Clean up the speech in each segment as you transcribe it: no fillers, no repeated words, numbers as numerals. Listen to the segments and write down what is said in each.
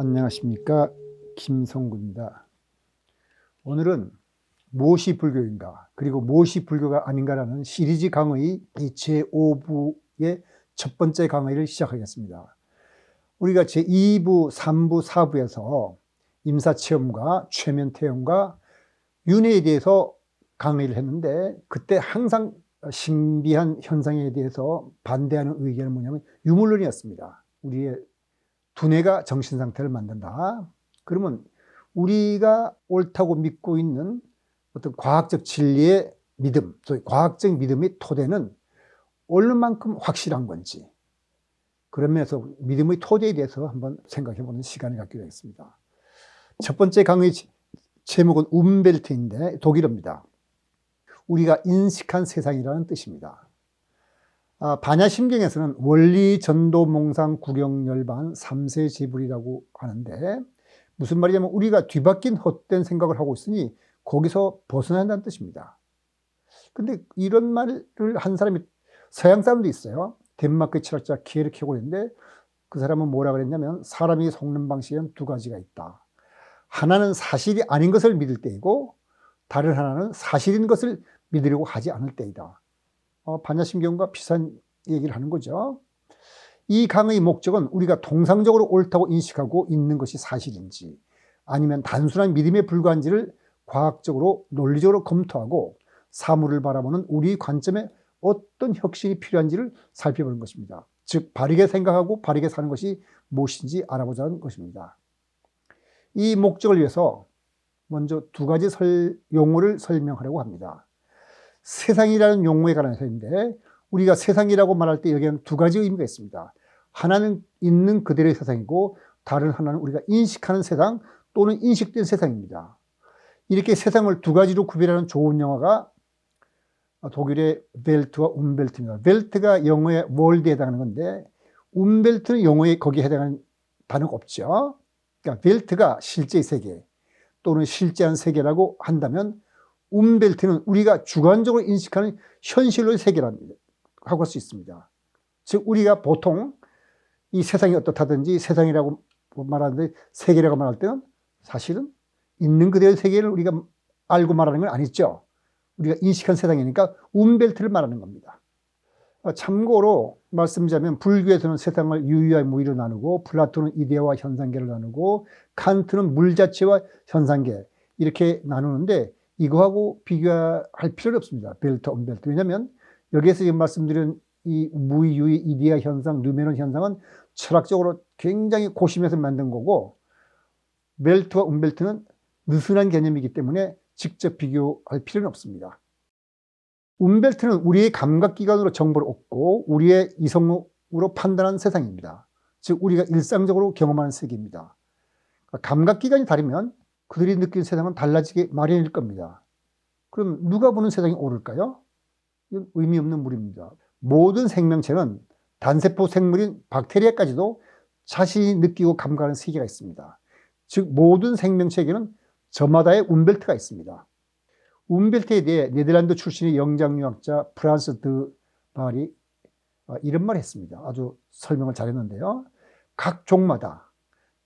안녕하십니까, 김성구입니다. 오늘은 무엇이 불교인가, 그리고 무엇이 불교가 아닌가라는 시리즈 강의 제5부의 첫 번째 강의를 시작하겠습니다. 우리가 제2부, 3부, 4부에서 임사체험과 최면퇴원과 윤회에 대해서 강의를 했는데, 그때 항상 신비한 현상에 대해서 반대하는 의견은 뭐냐면 유물론이었습니다. 우리의 두뇌가 정신상태를 만든다. 그러면 우리가 옳다고 믿고 있는 어떤 과학적 진리의 믿음, 소위 과학적 믿음의 토대는 얼마만큼 확실한 건지, 그런 면에서 믿음의 토대에 대해서 한번 생각해보는 시간을 갖기로 했습니다. 첫 번째 강의 제목은 움벨트인데 독일어입니다. 우리가 인식한 세상이라는 뜻입니다. 반야심경에서는 원리, 전도, 몽상, 구경, 열반, 삼세제불이라고 하는데, 무슨 말이냐면 우리가 뒤바뀐 헛된 생각을 하고 있으니 거기서 벗어나야 한다는 뜻입니다. 근데 이런 말을 한 사람이 서양 사람도 있어요. 덴마크 철학자 키에르케고르 있는데, 그 사람은 뭐라 그랬냐면 사람이 속는 방식에는 두 가지가 있다. 하나는 사실이 아닌 것을 믿을 때이고, 다른 하나는 사실인 것을 믿으려고 하지 않을 때이다. 반야심경과 비슷한 얘기를 하는 거죠. 이 강의 목적은 우리가 통상적으로 옳다고 인식하고 있는 것이 사실인지, 아니면 단순한 믿음에 불과한지를 과학적으로 논리적으로 검토하고 사물을 바라보는 우리 관점에 어떤 혁신이 필요한지를 살펴보는 것입니다. 즉 바르게 생각하고 바르게 사는 것이 무엇인지 알아보자는 것입니다. 이 목적을 위해서 먼저 두 가지 용어를 설명하려고 합니다. 세상이라는 용어에 관한 해서인데, 우리가 세상이라고 말할 때 여기에는 두 가지 의미가 있습니다. 하나는 있는 그대로의 세상이고, 다른 하나는 우리가 인식하는 세상 또는 인식된 세상입니다. 이렇게 세상을 두 가지로 구별하는 좋은 영화가 독일의 벨트와 움벨트입니다. 벨트가 영어의 월드에 해당하는 건데, 움벨트는 영어에 거기에 해당하는 단어가 없죠. 그러니까 벨트가 실제의 세계 또는 실제한 세계라고 한다면, 움벨트는 우리가 주관적으로 인식하는 현실로의 세계라고 할 수 있습니다. 즉 우리가 보통 이 세상이 어떻다든지 세상이라고 말하는데, 세계라고 말할 때는 사실은 있는 그대로의 세계를 우리가 알고 말하는 건 아니죠. 우리가 인식한 세상이니까 움벨트를 말하는 겁니다. 참고로 말씀드리자면 불교에서는 세상을 유의와 무의로 나누고, 플라톤은 이데아와 현상계를 나누고, 칸트는 물 자체와 현상계 이렇게 나누는데, 이거하고 비교할 필요는 없습니다. 벨트, 움벨트. 왜냐하면 여기에서 지금 말씀드린 이 무의, 유의, 이데아 현상, 누메론 현상은 철학적으로 굉장히 고심해서 만든 거고, 벨트와 움벨트는 느슨한 개념이기 때문에 직접 비교할 필요는 없습니다. 움벨트는 우리의 감각기관으로 정보를 얻고 우리의 이성으로 판단하는 세상입니다. 즉 우리가 일상적으로 경험하는 세계입니다. 감각기관이 다르면 그들이 느끼는 세상은 달라지게 마련일 겁니다. 그럼 누가 보는 세상이 옳을까요? 이건 의미 없는 물입니다. 모든 생명체는 단세포 생물인 박테리아까지도 자신이 느끼고 감각하는 세계가 있습니다. 즉 모든 생명체에게는 저마다의 움벨트가 있습니다. 움벨트에 대해 네덜란드 출신의 영장류학자 프란스 드 발이 이런 말을 했습니다. 아주 설명을 잘했는데요. 각 종마다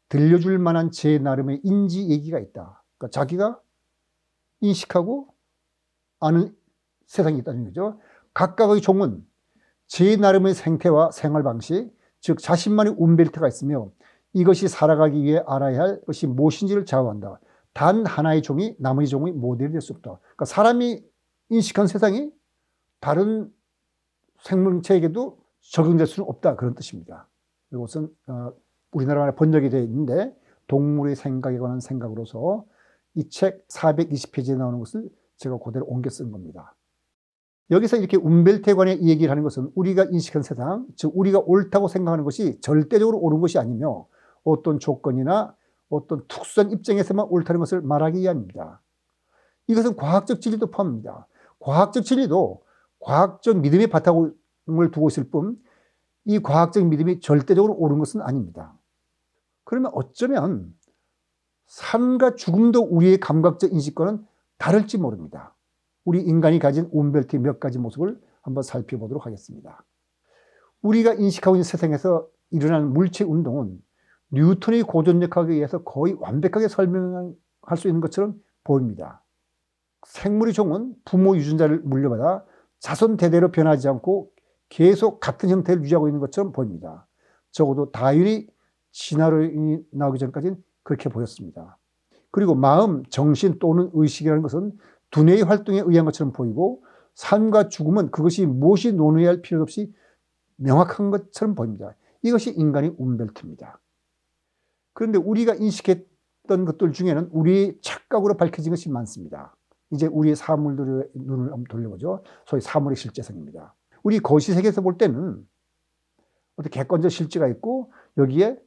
들려줄 만한 제 나름의 인지 얘기가 있다. 그러니까 자기가 인식하고 아는 세상이 있다는 거죠. 각각의 종은 제 나름의 생태와 생활 방식, 즉 자신만의 움벨트가 있으며 이것이 살아가기 위해 알아야 할 것이 무엇인지를 좌우한다. 단 하나의 종이 나머지 종의 모델이 될 수 없다. 그러니까 사람이 인식한 세상이 다른 생명체에게도 적용될 수는 없다. 그런 뜻입니다. 이것은 우리나라 번역이 되어 있는데, 동물의 생각에 관한 생각으로서 이 책 420페이지에 나오는 것을 제가 그대로 옮겨 쓴 겁니다. 여기서 이렇게 움벨트에 관해 얘기를 하는 것은 우리가 인식한 세상, 즉 우리가 옳다고 생각하는 것이 절대적으로 옳은 것이 아니며 어떤 조건이나 어떤 특수한 입장에서만 옳다는 것을 말하기 위함입니다. 이것은 과학적 진리도 포함합니다. 과학적 진리도 과학적 믿음의 바탕을 두고 있을 뿐, 이 과학적 믿음이 절대적으로 옳은 것은 아닙니다. 그러면 어쩌면 삶과 죽음도 우리의 감각적 인식과는 다를지 모릅니다. 우리 인간이 가진 움벨트의 몇 가지 모습을 한번 살펴보도록 하겠습니다. 우리가 인식하고 있는 세상에서 일어나는 물체 운동은 뉴턴의 고전력학에 의해서 거의 완벽하게 설명할 수 있는 것처럼 보입니다. 생물의 종은 부모 유전자를 물려받아 자손 대대로 변하지 않고 계속 같은 형태를 유지하고 있는 것처럼 보입니다. 적어도 다윈이 진화론이 나오기 전까지는 그렇게 보였습니다. 그리고 마음, 정신 또는 의식이라는 것은 두뇌의 활동에 의한 것처럼 보이고 삶과 죽음은 그것이 무엇이 논의해야 할 필요 없이 명확한 것처럼 보입니다. 이것이 인간의 움벨트입니다. 그런데 우리가 인식했던 것들 중에는 우리의 착각으로 밝혀진 것이 많습니다. 이제 우리의 사물들의 눈을 한번 돌려보죠. 소위 사물의 실제성입니다. 우리 거시세계에서 볼 때는 어떤 객관적 실제가 있고 여기에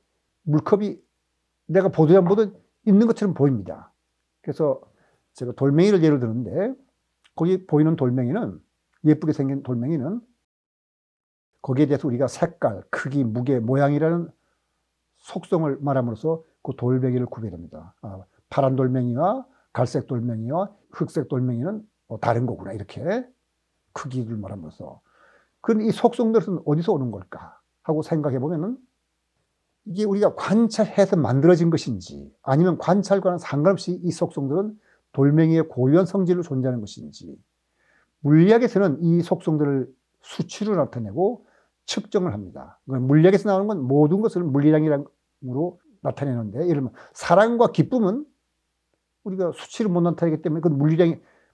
물컵이 내가 보도 안 보도 있는 것처럼 보입니다. 그래서 제가 돌멩이를 예를 드는데 거기 보이는 돌멩이는 예쁘게 생긴 돌멩이는 거기에 대해서 우리가 색깔, 크기, 무게, 모양이라는 속성을 말함으로써 그 돌멩이를 구별합니다. 파란 돌멩이와 갈색 돌멩이와 흑색 돌멩이는 다른 거구나 이렇게 크기를 말함으로써. 그럼 이 속성들은 어디서 오는 걸까 하고 생각해 보면은 이게 우리가 관찰해서 만들어진 것인지 아니면 관찰과는 상관없이 이 속성들은 돌멩이의 고유한 성질로 존재하는 것인지 물리학에서는 이 속성들을 수치로 나타내고 측정을 합니다. 물리학에서 나오는 건 모든 것을 물리량으로 나타내는데 예를 들면 사랑과 기쁨은 우리가 수치로 못 나타내기 때문에 그건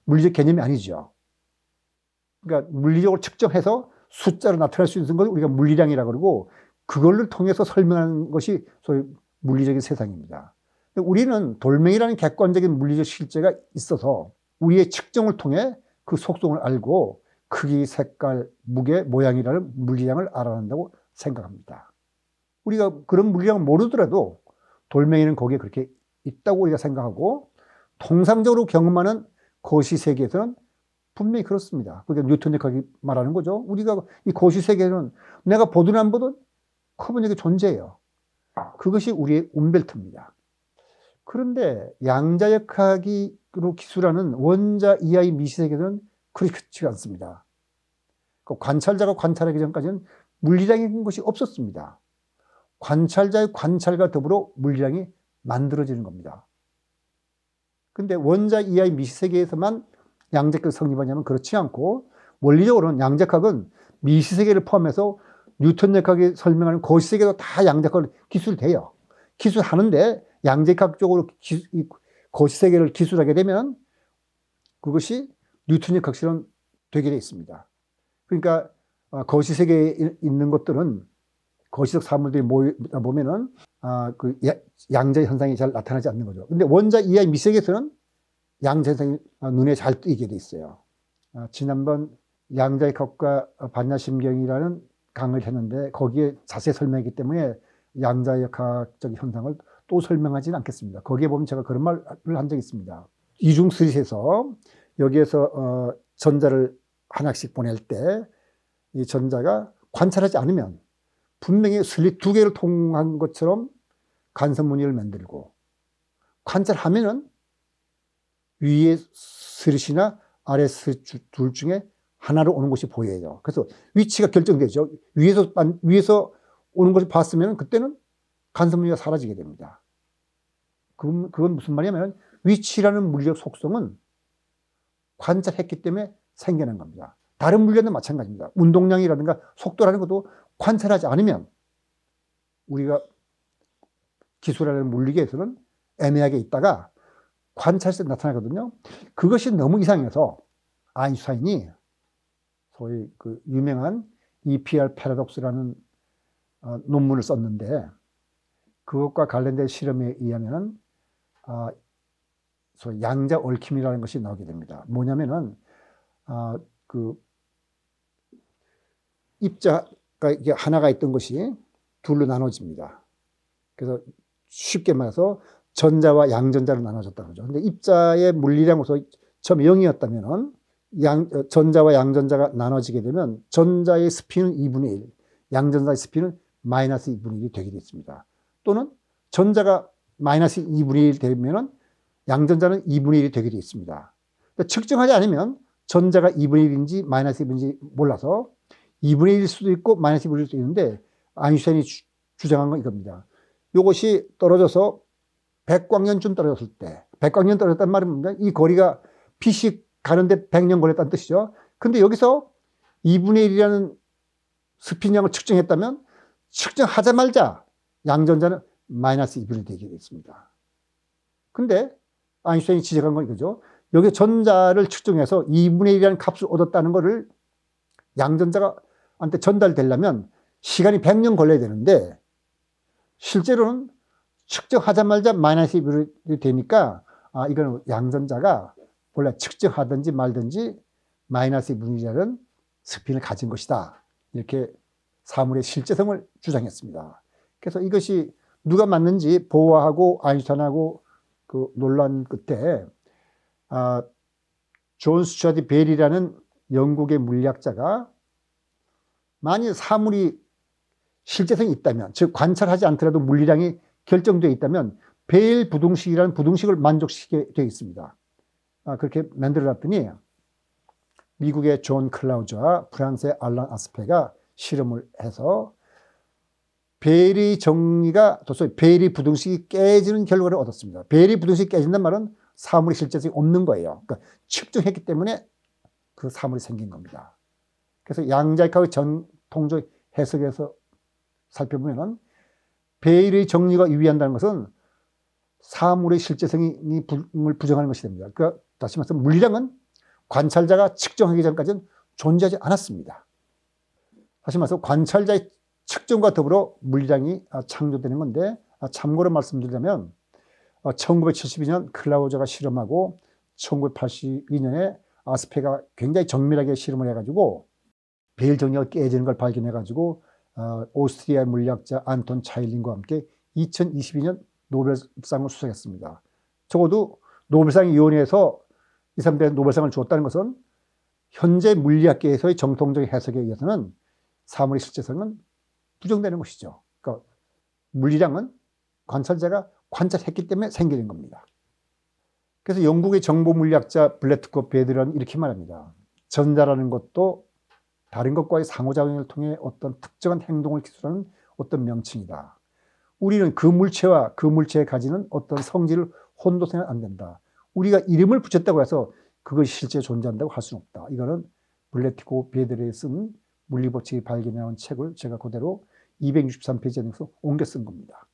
물리적 개념이 아니죠. 그러니까 물리적으로 측정해서 숫자로 나타낼 수 있는 걸 우리가 물리량이라고 그러고 그걸 통해서 설명하는 것이 소위 물리적인 세상입니다. 우리는 돌멩이라는 객관적인 물리적 실제가 있어서 우리의 측정을 통해 그 속성을 알고 크기, 색깔, 무게, 모양이라는 물리량을 알아낸다고 생각합니다. 우리가 그런 물리량을 모르더라도 돌멩이는 거기에 그렇게 있다고 우리가 생각하고 통상적으로 경험하는 거시세계에서는 분명히 그렇습니다. 그게 뉴턴력학이 말하는 거죠. 우리가 이 거시세계는 내가 보든 안 보든 커브력이 존재해요. 그것이 우리의 움벨트입니다. 그런데 양자역학으로 기술하는 원자 이하의 미시세계는 그렇지 않습니다. 관찰자가 관찰하기 전까지는 물리량인 것이 없었습니다. 관찰자의 관찰과 더불어 물리량이 만들어지는 겁니다. 그런데 원자 이하의 미시세계에서만 양자역학이 성립하냐면 그렇지 않고 원리적으로는 양자역학은 미시세계를 포함해서 뉴턴역학이 설명하는 거시세계도 다 양자역학을 기술돼요. 기술하는데 양자역학적으로 거시세계를 기술하게 되면 그것이 뉴턴역학처럼 되게 되어 있습니다. 그러니까 거시세계에 있는 것들은 거시적 사물들이 모이다 보면은 그 양자 현상이 잘 나타나지 않는 거죠. 근데 원자 이하의 미세계에서는 양자 현상이 눈에 잘 띄게 돼 있어요. 지난번 양자역학과 반야심경이라는 강의를 했는데 거기에 자세히 설명했기 때문에 양자역학적 현상을 또 설명하지는 않겠습니다. 거기에 보면 제가 그런 말을 한 적이 있습니다. 이중 스릿에서 여기에서 전자를 하나씩 보낼 때 이 전자가 관찰하지 않으면 분명히 슬릿 두 개를 통한 것처럼 간섭무늬를 만들고 관찰하면은 위에 스릿이나 아래 스릿 둘 중에 하나로 오는 것이 보여요. 그래서 위치가 결정되죠. 위에서 오는 것을 봤으면 그때는 간섭무늬가 사라지게 됩니다. 그건 무슨 말이냐면 위치라는 물리적 속성은 관찰했기 때문에 생겨난 겁니다. 다른 물리도 마찬가지입니다. 운동량이라든가 속도라는 것도 관찰하지 않으면 우리가 기술하는 물리계에서는 애매하게 있다가 관찰에서 나타나거든요. 그것이 너무 이상해서 아인슈타인이 소위 그 유명한 EPR 패러독스라는 논문을 썼는데 그것과 관련된 실험에 의하면은 소위 양자 얽힘이라는 것이 나오게 됩니다. 뭐냐면은 그 입자가 이게 하나가 있던 것이 둘로 나눠집니다. 그래서 쉽게 말해서 전자와 양전자로 나눠졌다는 거죠. 근데 입자의 물리량으로서 처음에 0이었다면은 전자와 양전자가 나눠지게 되면 전자의 스피는 2분의 1, 양전자의 스피는 마이너스 2분의 1이 되게 됐습니다. 또는 전자가 마이너스 2분의 1 되면은 양전자는 2분의 1이 되게 되어 있습니다. 그러니까 측정하지 않으면 전자가 2분의 1인지 마이너스 2분인지 몰라서 2분의 1일 수도 있고 마이너스 2분의 1일 수도 있는데 아인슈타인이 주장한 건 이겁니다. 이것이 떨어져서 100광년쯤 떨어졌을 때, 100광년 떨어졌단 말은 뭡니까? 이 거리가 빛이 가는데 100년 걸렸다는 뜻이죠. 근데 여기서 2분의 1이라는 스핀량을 측정했다면 측정하자마자 양전자는 마이너스 2분의 되게 되겠습니다. 근데 아인슈타인이 지적한 건 이거죠. 여기 전자를 측정해서 2분의 1이라는 값을 얻었다는 것을 양전자한테 전달되려면 시간이 100년 걸려야 되는데 실제로는 측정하자마자 마이너스 2분이 되니까 이건 양전자가 원래 측정하든지 말든지 마이너스 2분이라는 스핀을 가진 것이다. 이렇게 사물의 실제성을 주장했습니다. 그래서 이것이 누가 맞는지 보어하고 아인슈타인하고 그 논란 끝에 존 스튜어트 벨이라는 영국의 물리학자가 만일 사물이 실제성이 있다면, 즉 관찰하지 않더라도 물리량이 결정되어 있다면 벨 부등식이라는 부등식을 만족시키게 되어 있습니다. 그렇게 만들어놨더니 미국의 존 클라우즈와 프랑스의 알란 아스페가 실험을 해서 벨의 정리가 도저히 벨의 부등식이 깨지는 결과를 얻었습니다. 벨의 부등식이 깨진다는 말은 사물의 실제성이 없는 거예요. 그러니까 측정했기 때문에 그 사물이 생긴 겁니다. 그래서 양자역학의 전통적 해석에서 살펴보면 벨의 정리가 유의한다는 것은 사물의 실제성을 부정하는 것이 됩니다. 그러니까 다시 말해서 물리량은 관찰자가 측정하기 전까지는 존재하지 않았습니다. 다시 말해서 관찰자의 측정과 더불어 물리량이 창조되는 건데, 참고로 말씀드리자면 1972년 클라우저가 실험하고 1982년에 아스페가 굉장히 정밀하게 실험을 해가지고 벨 정리가 깨지는 걸 발견해가지고 오스트리아 물리학자 안톤 차일링과 함께 2022년 노벨상을 수상했습니다. 적어도 노벨상위원회에서 이 사람들의 노벨상을 주었다는 것은 현재 물리학계에서의 정통적 해석에 의해서는 사물의 실제성은 부정되는 것이죠. 그러니까 물리량은 관찰자가 관찰했기 때문에 생기는 겁니다. 그래서 영국의 정보 물리학자 블래트코 베드는 이렇게 말합니다. 전자라는 것도 다른 것과의 상호작용을 통해 어떤 특정한 행동을 기술하는 어떤 명칭이다. 우리는 그 물체와 그 물체에 가지는 어떤 성질을 혼도서는 안 된다. 우리가 이름을 붙였다고 해서 그것이 실제 존재한다고 할 수는 없다. 이거는 블래티코 베드레에 쓴 물리법칙이 발견해온 책을 제가 그대로 263페이지에서 옮겨 쓴 겁니다.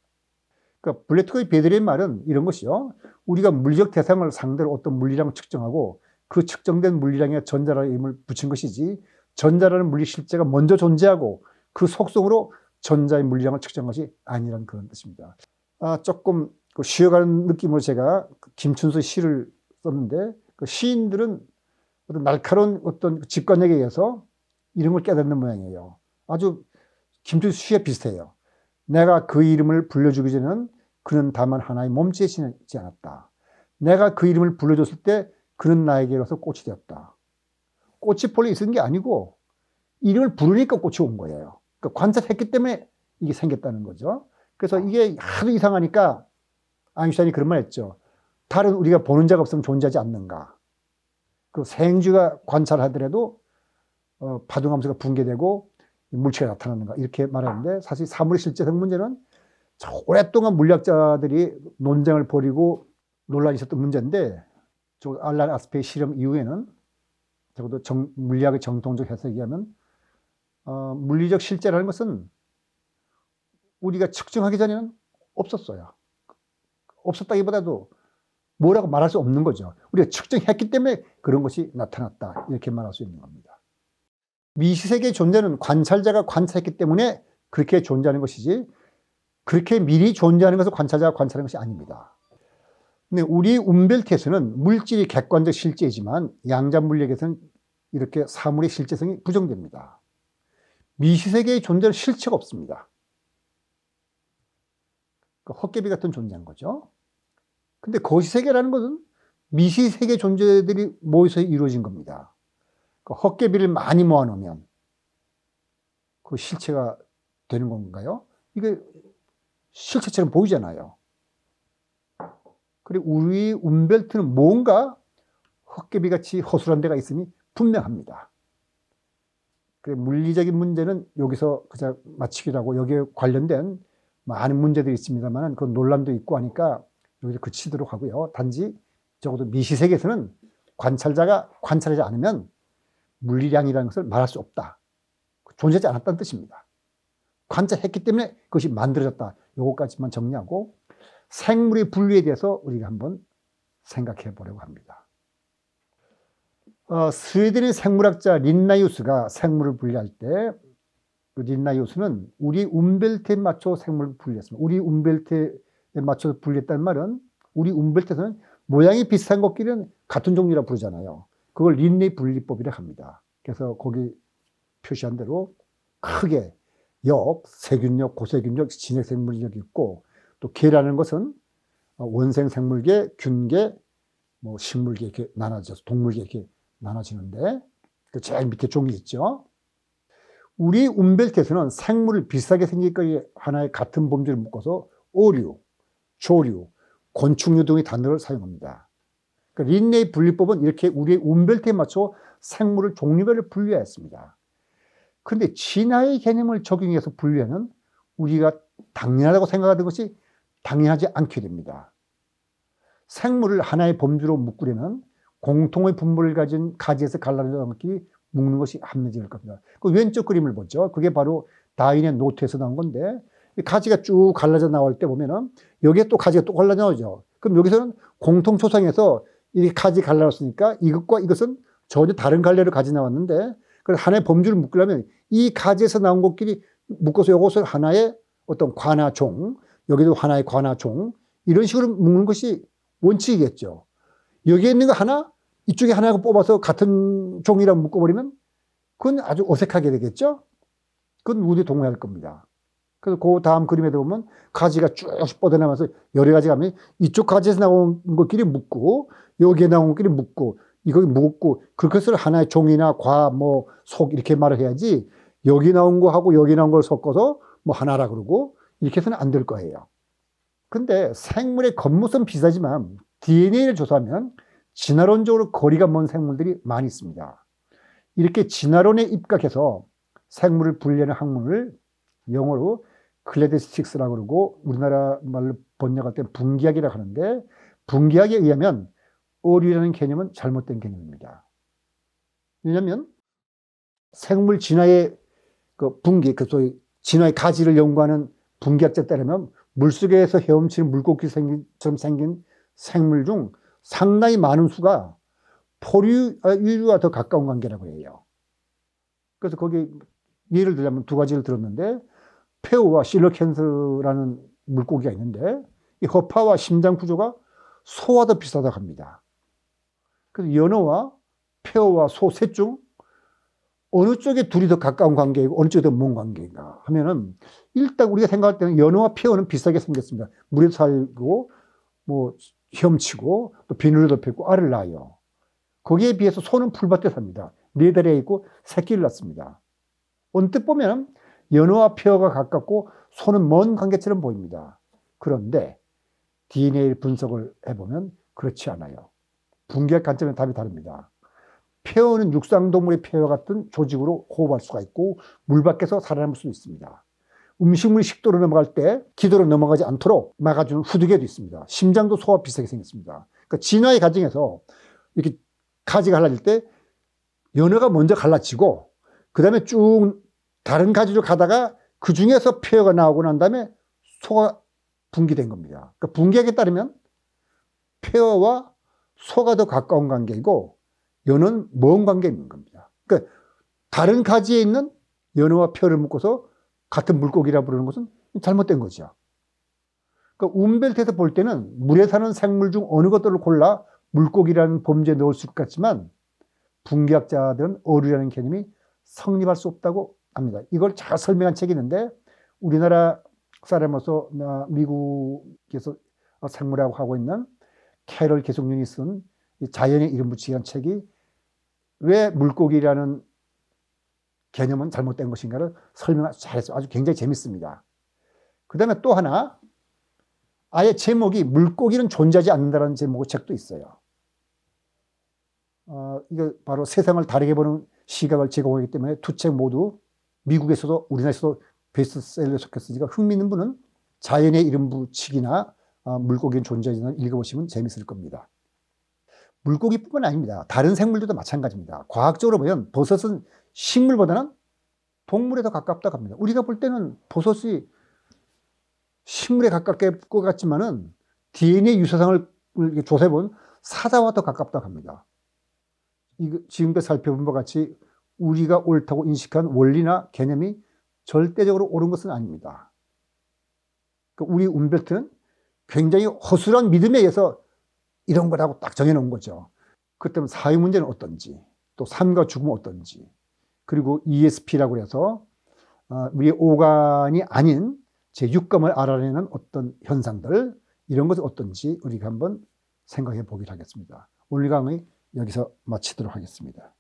그러니까 블래티코 베드레의 말은 이런 것이요. 우리가 물리적 대상을 상대로 어떤 물리량을 측정하고 그 측정된 물리량에 전자라는 이름을 붙인 것이지 전자라는 물리 실제가 먼저 존재하고 그 속성으로 전자의 물리량을 측정한 것이 아니라는 그런 뜻입니다. 조금 쉬어가는 느낌으로 제가 김춘수 시를 썼는데 그 시인들은 어떤 날카로운 어떤 직관력에 의해서 이런 걸 깨닫는 모양이에요. 아주 김춘수 시에 비슷해요. 내가 그 이름을 불러주기 전에는 그는 다만 하나의 몸짓에 지나지 않았다. 내가 그 이름을 불러줬을 때 그는 나에게로서 꽃이 되었다. 꽃이 본래 있는 게 아니고 이름을 부르니까 꽃이 온 거예요. 그러니까 관찰했기 때문에 이게 생겼다는 거죠. 그래서 이게 하도 이상하니까 아인슈타인이 그런 말 했죠. 달은 우리가 보는 자가 없으면 존재하지 않는가. 그 생쥐가 관찰하더라도 파동함수가 붕괴되고 물체가 나타나는가 이렇게 말하는데 사실 사물의 실제성 문제는 오랫동안 물리학자들이 논쟁을 벌이고 논란이 있었던 문제인데 알란 아스페의 실험 이후에는 적어도 물리학의 정통적 해석에 의하면 물리적 실제라는 것은 우리가 측정하기 전에는 없었어요. 없었다기보다도 뭐라고 말할 수 없는 거죠. 우리가 측정했기 때문에 그런 것이 나타났다. 이렇게 말할 수 있는 겁니다. 미시세계의 존재는 관찰자가 관찰했기 때문에 그렇게 존재하는 것이지 그렇게 미리 존재하는 것을 관찰자가 관찰하는 것이 아닙니다. 근데 우리 운벨트에서는 물질이 객관적 실제이지만 양자 물리학에서는 이렇게 사물의 실제성이 부정됩니다. 미시세계의 존재는 실체가 없습니다. 헛개비 같은 존재인 거죠. 근데 거시세계라는 것은 미시세계 존재들이 모여서 이루어진 겁니다. 헛개비를 많이 모아놓으면 그 실체가 되는 건가요? 이게 실체처럼 보이잖아요. 그리고 우리 운벨트는 뭔가 헛개비같이 허술한 데가 있음이 분명합니다. 물리적인 문제는 여기서 그냥 마치기로 하고 여기에 관련된 많은 문제들이 있습니다만 그 논란도 있고 하니까 여기서 그치도록 하고요. 단지 적어도 미시세계에서는 관찰자가 관찰하지 않으면 물리량이라는 것을 말할 수 없다. 존재하지 않았다는 뜻입니다. 관찰했기 때문에 그것이 만들어졌다. 요거까지만 정리하고 생물의 분류에 대해서 우리가 한번 생각해 보려고 합니다. 스웨덴의 생물학자 린나이우스가 생물을 분류할 때 그 린나이우스는 우리 움벨트에 맞춰 생물을 분류했습니다. 우리 움벨트에 맞춰서 분류했다는 말은 우리 움벨트에서는 모양이 비슷한 것끼리는 같은 종류라 부르잖아요. 그걸 린네이 분리법이라고 합니다. 그래서 거기 표시한 대로 크게 역, 세균역, 고세균역, 진핵생물역이 있고 또 개라는 것은 원생생물계, 균계, 뭐 식물계 이렇게 나눠져서 동물계 이렇게 나눠지는데 그 제일 밑에 종이 있죠. 우리 움벨트에서는 생물을 비슷하게 생긴 거에 하나의 같은 범주를 묶어서 어류, 조류, 곤충류 등의 단어를 사용합니다. 그러니까 린네이 분리법은 이렇게 우리의 움벨트에 맞춰 생물을 종류별로 분류했습니다. 그런데 진화의 개념을 적용해서 분류하면 우리가 당연하다고 생각하던 것이 당연하지 않게 됩니다. 생물을 하나의 범주로 묶으려면 공통의 분모를 가진 가지에서 갈라져 남기 묶는 것이 합리적일 겁니다. 그 왼쪽 그림을 보죠. 그게 바로 다윈의 노트에서 나온 건데 가지가 쭉 갈라져 나올 때 보면은 여기에 또 가지가 또 갈라져 나오죠. 그럼 여기서는 공통 초상에서 이렇게 가지 갈라졌으니까 이것과 이것은 전혀 다른 갈래를 가지 나왔는데 그래서 하나의 범주를 묶으려면 이 가지에서 나온 것끼리 묶어서 이것을 하나의 어떤 관아종, 여기도 하나의 관아종 이런 식으로 묶는 것이 원칙이겠죠. 여기에 있는 거 하나, 이쪽에 하나 뽑아서 같은 종이랑 묶어버리면 그건 아주 어색하게 되겠죠. 그건 누구도 동의할 겁니다. 그래서 그 다음 그림에도 보면 가지가 쭉 뻗어나면서 여러 가지가 하면 이쪽 가지에서 나온 것끼리 묶고 여기에 나온 것끼리 묶고 이거 묶고 그것을 하나의 종이나 과, 뭐 속 이렇게 말을 해야지 여기 나온 거하고 여기 나온 걸 섞어서 뭐 하나라 그러고 이렇게 해서는 안 될 거예요. 근데 생물의 겉모습은 비슷하지만 DNA를 조사하면 진화론적으로 거리가 먼 생물들이 많이 있습니다. 이렇게 진화론에 입각해서 생물을 분류하는 학문을 영어로 클래디스틱스라고 그러고 우리나라 말로 번역할 때 분기학이라고 하는데 분기학에 의하면 어류라는 개념은 잘못된 개념입니다. 왜냐하면 생물 진화의 그 분기, 그 소위 진화의 가지를 연구하는 분기학자에 따르면 물속에서 헤엄치는 물고기처럼 생긴 생물 중 상당히 많은 수가 포류류와 더 가까운 관계라고 해요. 그래서 거기 예를 들자면 두 가지를 들었는데 페어와 실러캔스라는 물고기가 있는데 이 허파와 심장 구조가 소와 더 비슷하다고 합니다. 그래서 연어와 페어와 소 셋 중 어느 쪽에 둘이 더 가까운 관계이고 어느 쪽이 더 먼 관계인가 하면은 일단 우리가 생각할 때는 연어와 페어는 비슷하게 생겼습니다. 물에 살고 뭐 헤엄치고 또 비늘을 덮였고 알을 낳아요. 거기에 비해서 소는 풀밭에 삽니다. 4달에 있고 새끼를 낳습니다. 언뜻 보면 연어와 페어가 가깝고 소는 먼 관계처럼 보입니다. 그런데 DNA 분석을 해보면 그렇지 않아요. 분기학 관점의 답이 다릅니다. 페어는 육상동물의 페어 같은 조직으로 호흡할 수가 있고 물 밖에서 살아남을 수 있습니다. 음식물이 식도로 넘어갈 때 기도로 넘어가지 않도록 막아주는 후두개도 있습니다. 심장도 소와 비슷하게 생겼습니다. 그러니까 진화의 과정에서 이렇게 가지가 갈라질 때 연어가 먼저 갈라지고 그 다음에 쭉 다른 가지로 가다가 그 중에서 페어가 나오고 난 다음에 소가 분기된 겁니다. 그러니까 분기학에 따르면 페어와 소가 더 가까운 관계이고 연어는 먼 관계에 있는 겁니다. 그러니까 다른 가지에 있는 연어와 페어를 묶어서 같은 물고기라 부르는 것은 잘못된 거죠. 그러니까 움벨트에서 볼 때는 물에 사는 생물 중 어느 것들을 골라 물고기라는 범주에 넣을 수 있겠지만 분기학자들은 어류라는 개념이 성립할 수 없다고 합니다. 이걸 잘 설명한 책이 있는데 우리나라 사람으로서 미국에서 생물학을 하고 있는 캐럴 계속윤이 쓴 자연의 이름 붙이기 책이 왜 물고기라는 개념은 잘못된 것인가를 설명을 잘했어요. 아주 굉장히 재밌습니다. 그 다음에 또 하나 아예 제목이 물고기는 존재하지 않는다는 제목의 책도 있어요. 이거 바로 세상을 다르게 보는 시각을 제공하기 때문에 두 책 모두 미국에서도 우리나라에서도 베스트셀러에 속했으니까 흥미있는 분은 자연의 이름 붙이기나 물고기는 존재하지는 읽어보시면 재밌을 겁니다. 물고기뿐만 아닙니다. 다른 생물들도 마찬가지입니다. 과학적으로 보면 버섯은 식물보다는 동물에 더 가깝다고 합니다. 우리가 볼 때는 버섯이 식물에 가깝게 것 같지만은 DNA 유사상을 조사해본 사자와 더 가깝다고 합니다. 지금까지 살펴본 것 같이 우리가 옳다고 인식한 원리나 개념이 절대적으로 옳은 것은 아닙니다. 우리 움베르토는 굉장히 허술한 믿음에 의해서 이런 거라고 딱 정해놓은 거죠. 그렇다면 사회 문제는 어떤지, 또 삶과 죽음은 어떤지, 그리고 ESP라고 해서 우리의 오감이 아닌 제6감을 알아내는 어떤 현상들, 이런 것은 어떤지 우리가 한번 생각해 보기로 하겠습니다. 오늘 강의 여기서 마치도록 하겠습니다.